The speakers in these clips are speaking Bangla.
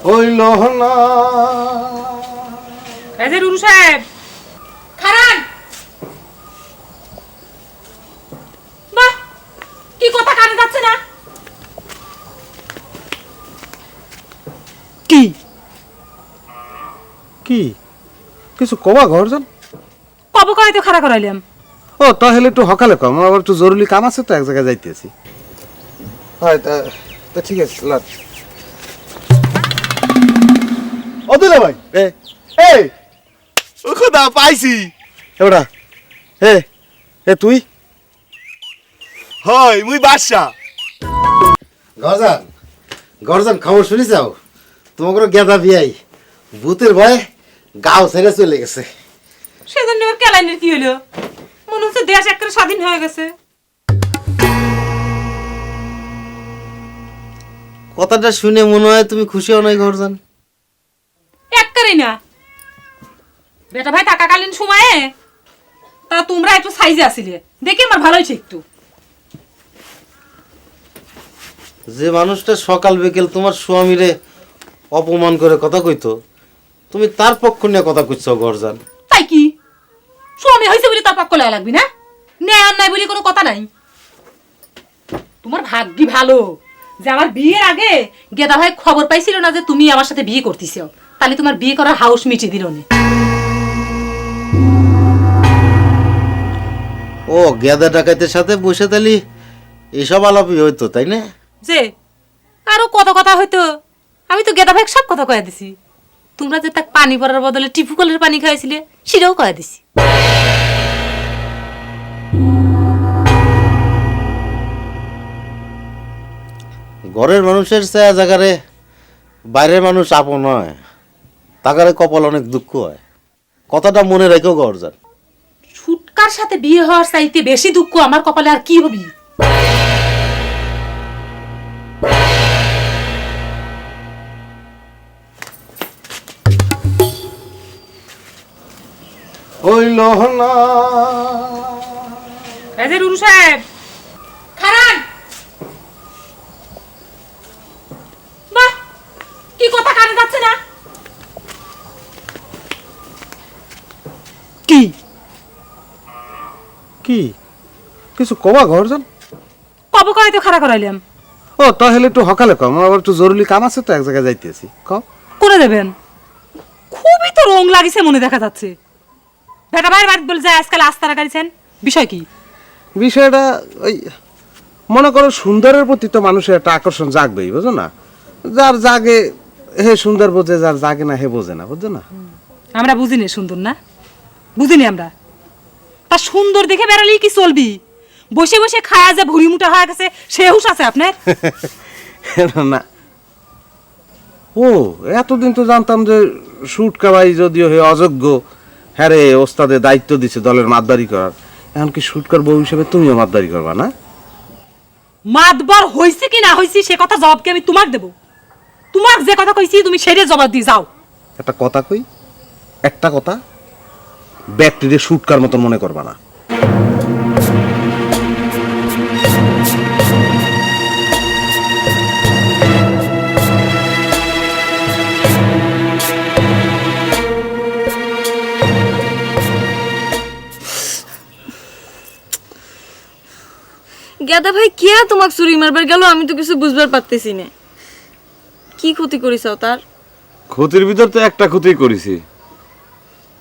হইল না। এই যে রুরু সাহেব খারান, বাহ কি কথা কানে যাচ্ছে না? কি কি কিছু কবা ঘরজন? কবে কয় তো খাড়া করাইলাম। ও তাহলে একটু সকালে কম, আমার আবার একটু জরুরি কাম আছে তো, এক জায়গায় যাইতেছি। হয় তা তা ঠিক আছে লাট। ও দিলে ভাই, এ এই ও খোদা পাইছি। এবড়া এ এ তুই হয় মুই বাদশা। গরজান গরজান খবর শুনি যাও, তোমাকে গেদা বিয়াই ভূতের ভয়ে গাও ছেড়ে চলে গেছে। সেজন্য ওর কেলাইনের কি হলো? মনে হচ্ছে দেশ একেবারে স্বাধীন হয়ে গেছে। কথাটা শুনে মনে হয় তুমি খুশি হও নাই গরজান? একবারেই না। বেটা ভাই থাকাকালীন সময়ে তা তোমরা একটু সাইজে আসিলে দেখি আমার ভালো হয়েছে একটু। যে মানুষটা সকাল বিকেল তোমার স্বামীরে অপমান করে কথা কইতো, তুমি তার পক্ষ নিয়ে কথা কইছো গরজান। তাই কি স্বামী হয়েছে বলে তার পক্ষ লাগা লাগবি না? ন্যায় অন্যায় বলে কোনো কথা নাই। তোমার ভাগ্যি ভালো যে আমার বিয়ের আগে গেদা ভাই খবর পাইছিল না যে তুমি আমার সাথে বিয়ে করতেছো, তাহলে তোমার বিয়ে করার হাউস মিটিয়ে দিল না। ও গেদা ডাকাতের সাথে বসে তালি এসব আলাপই হইতো, তাই না? যে আরো কত কথা হইতো, আমি তো গেদা ভাই সব কথা কয়ে দিছি। তোমরা যে তাক পানি পড়ার বদলে টিপু কলের পানি খাইছিলে সেটাও কয়ে দিছি। ঘরের মানুষের ছায়া জায়গারে বাইরের মানুষ আপন হয়, তাকারে কপাল অনেক দুঃখ হয়। কথাটা মনে রেখো গরজান। ছুটকার সাথে বিয়ে হওয়ার চাইতে বেশি দুঃখ আমার কপালে আর কি হবি? হইল না। এই যে রুরু সাহেব খারান, বাহ কি কথা কানে যাচ্ছে না? কি কি কিছু কবা গরজান? কবে কয় তো খাড়া করাইলাম। ও তাহলে একটু সকালে কম, আমার আবার একটু জরুরি কাম আছে তো, এক জায়গায় যাইতেছি। কম করে দেবেন? খুবই তো রং লাগিছে মনে দেখা যাচ্ছে। বেটা ভাইয়ের বাড়ি বলে যায় আজকাল আস্তারা গাড়িছেন, বিষয় কি? বিষয়টা ওই মনে করো সুন্দরের প্রতি তো মানুষের একটা আকর্ষণ জাগবেই, বুঝো না? যার জাগে হে সুন্দর বোঝে, যার জাগে না হে বোঝে না, বুঝছো না? আমরা বুঝিনি সুন্দর না, বুঝিনি আমরা। তা সুন্দর দেখে বেড়ালেই কি চলবি? বসে বসে খায়া যে ভুড়ি মুটা হয়ে গেছে সে হুশ আছে আপনার? না ও এতদিন তো জানতাম যে সুটকা ভাই যদিও হে অযোগ্য, হ্যাঁ রে ওস্তাদের দায়িত্ব দিছে দলের মাতদারি করার, এমনকি সুটকার বউ হিসেবে তুমিও মাতদারি করবা না? মাতবার হইছে কি না হইছি সে কথা জবাব কি আমি তোমাক দেব? তোমাক যে কথা কইছি তুমি সেরে জবাব দিয়ে যাও। একটা কথা কই, একটা কথা, ব্যক্তিদের সুটকার মতন মনে করবা না। গেদা ভাই কে তোমাকে চুরি মারবার গেল? আমি তো কিছু বুঝবার পারতেছি না। কি ক্ষতি করিস তার? ক্ষতির ভিতর তো একটা ক্ষতি করেছি,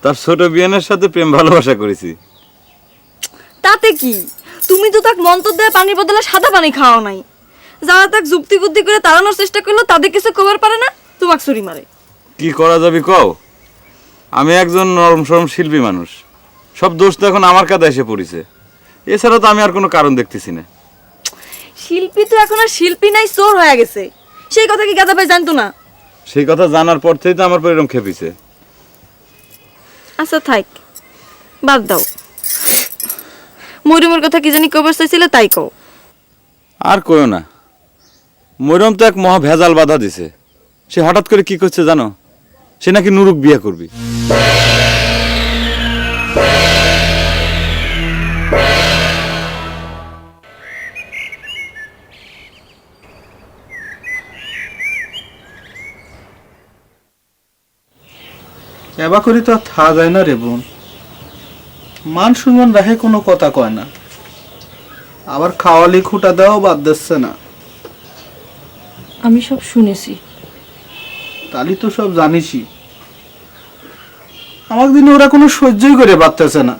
তার ছোট বিয়ানের সাথে প্রেম ভালোবাসা করেছি। তাতে কি? তুমি তো তাক মন্তর দেয় পানির বদলে সাদা পানি খাওয়াও নাই। যারা তাক যুক্তি বুদ্ধি করে তাড়ানোর চেষ্টা করলো তাদের কিছু খবর পারে না, তোমাকে চুরি মারে। কি করা যাবে কও? আমি একজন নরম সরম শিল্পী মানুষ, সব দোষ তো এখন আমার কাছে এসে পড়েছে। এছাড়া তো আমি আর কোনো কারণ দেখতেছি না। শিল্পী তো এখন আর শিল্পী নাই, চোর হয়ে গেছে। সেই কথা কি গেদা ভাই জানতো না? সেই কথা জানার পর থেকেই তো আমার পরিরম খেপিছে। আচ্ছা থাক, বাদ দাও। মরিয়মের কথা কি জানি কবার চাইছিলে তাই কও। আর কইও না, মরিয়ম তো এক মহা ভেজাল বাধা দিছে। সে হঠাৎ করে কি করছে জানো? সে নাকি নুরুক বিয়ে করবি। এবার করি তো আর থা যায় না রে বোন। মান সম্মান রাখে কোনো কথা কয় না, আবার খাওয়ালি খুঁটা দেওয়াও বাদ দিচ্ছে না। আমি সব শুনেছি। তালি তো সব জানিসই, আমার দিনে ওরা কোনো সহ্যই করে পারতেছে না।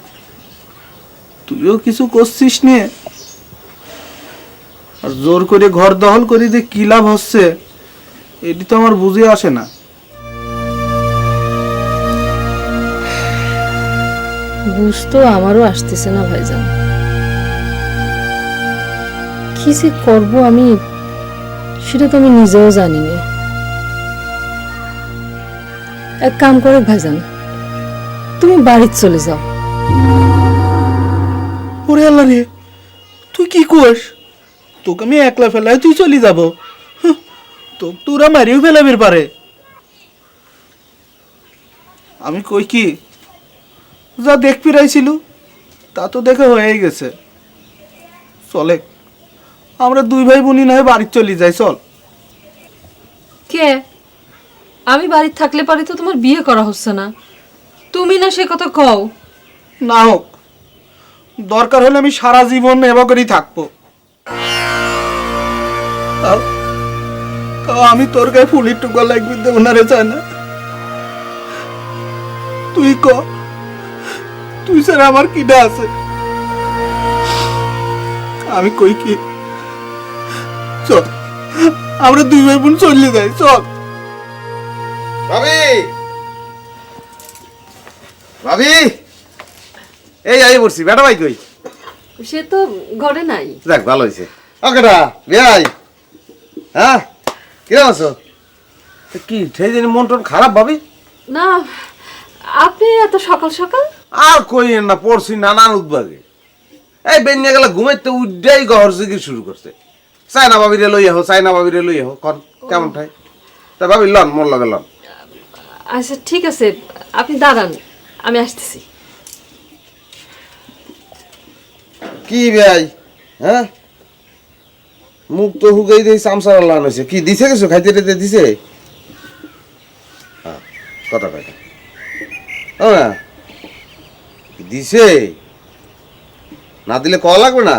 তুইও কিছু করছিস নিয়ে, আর জোর করে ঘর দখল করি যে কি লাভ হচ্ছে এটি তো আমার বুঝে আসে না। বুঝতো আমারও আসতেছে না ভাইজান, কি যে করবো আমি সেটা তো আমি নিজেও জানি না। এক কাম করে ভাইজান, তুমি বাড়িতে চলে যাও। ওরে আল্লাহ রে, তুই কি কোস? তোকে আমি একলা ফেলায় তুই চলে যাব? তোকে তোরা মারিও ফেলাবের পারে। আমি কই কি, যা দেখ ফিরাইছিল তা তো দেখে হয়ে গেছে। চলে আমরা দুই ভাই বোনই না হয় বাড়ি চলে যাই, চল। কে? আমি বাড়িতে থাকলে পারি তো তোমার বিয়ে করা হচ্ছে না, তুমি না সে কথা কও। না হোক, দরকার হলে আমি সারা জীবন এবা করেই থাকবো। তাও আমি তোর গায়ে ফুলির টুকা লাগবে দেব না রে, চায় না। তুই ক, তুই স্যার আমার কিডা আছে? আমি কই কি, চল আমরা দুই ভাই বোন চলে যাই, চল। ভাবি, ভাবি, এই আই পড়ছি। বেটা ভাই কই? সে তো ঘরে নাই। যাক ভালো হয়েছে। ওকেটা ভাই, হ্যাঁ কিরম আছো? কি সেই দিন মন টন খারাপ ভাবি? না, আপনি এত সকাল সকাল? আর কই না, পড়ছি নানান উদ্ভাগে। এই বেনিয়া গেলা ঘুমাইতে উড্ডাই গহর জিগির শুরু করছে। চাইনা ভাবিরে লই আহো, চাইনা ভাবিরে লই আহো। কন কেমন ঠাই? তা ভাবি লন, মন লাগে লন। আচ্ছা ঠিক আছে, আপনি দাঁড়ান, আমি আসতেছি। কি ভাই, হ্যাঁ মুখ তো হুগাই দিয়ে চামচার লান হয়েছে। কি দিছে কিছু খাইতে টেতে দিছে? হ্যাঁ কথা কয়টা ও না দিছে, না দিলে কল লাগবে না।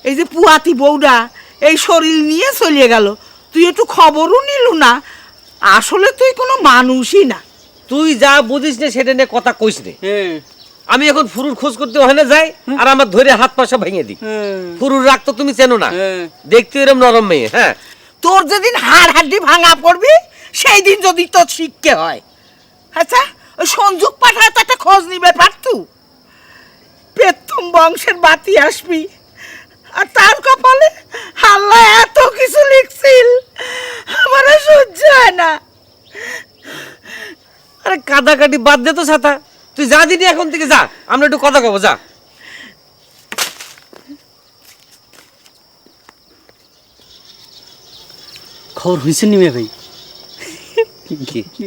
এই যে পুয়াতি বউরা এই শরীর নিয়ে চলে গেল, তুই একটু খবরও নিলু না। আসলে তুই কোনো মানুষই না। তুই যা বুঝিস না সেটা নিয়ে কথা কইস রে। আমি এখন ফুরুর খোঁজ করতে ওখানে যাই আর আমার ধরে হাত পা সব ভেঙে দিই। ফুরুর রাগ তো তুমি চেনো না, দেখতে এরকম নরম মেয়ে। হ্যাঁ, তোর যেদিন হাড় হাড্ডি ভাঙা পড়বি সেই দিন যদি তোর শিক্ষে হয়। আচ্ছা, ওই সঞ্জুক পাঠায় তো একটা খোঁজ নিবে পারতু। প্রথম বংশের বাতি আসবি, আর তার কপালে আল্লাহ এত কিছু লিখছিল, আমার আর সহ্য হয় না। আরে কাদাকাটি বাদ দে তো ছাতা, তুই যা দিনি এখন থেকে যা, আমরা একটু কথা কব, যা। খবর হয়েছে নি ভাই?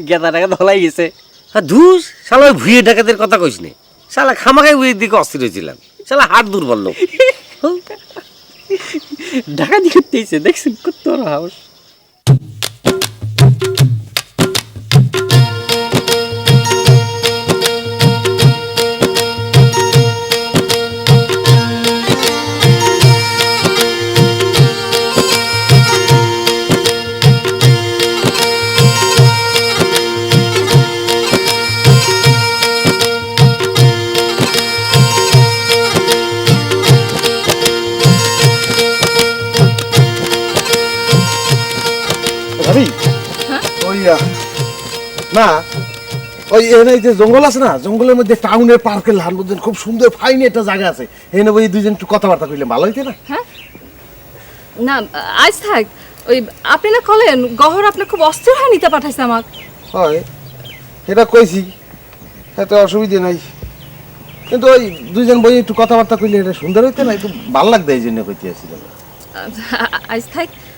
গেদা টাকা ধলাই গেছে। ধুস শালা, ওই ভুয়ে ডাকাতের কথা কইস নে। শালা খামাখাই ভুয়ের দিকে অস্থির হয়েছিলাম। শালা হাত দুর্বল লোক। ডাকাতি করতেছে, দেখছেন কত হাউস। ভাবি ওই না, ওই এখানে যে জঙ্গল আছে না, জঙ্গলের মধ্যে টাউনের পার্কের লান মধ্যে খুব সুন্দর ফাইন একটা জায়গা আছে। এখানে ওই দুইজন একটু কথাবার্তা কইলে ভালো হইতে না? না আজ থাক, ওই আপনি না কলেন গহর আপনি খুব অস্থির হয়ে নিতে পাঠাইছে আমাকে। হয় এটা কইছি, এত অসুবিধা নাই, কিন্তু ওই দুইজন বই একটু কথাবার্তা কইলে এটা সুন্দর হইতে না, একটু ভালো লাগবে, এই জন্য কইতে আসছিলাম। আজ থাক,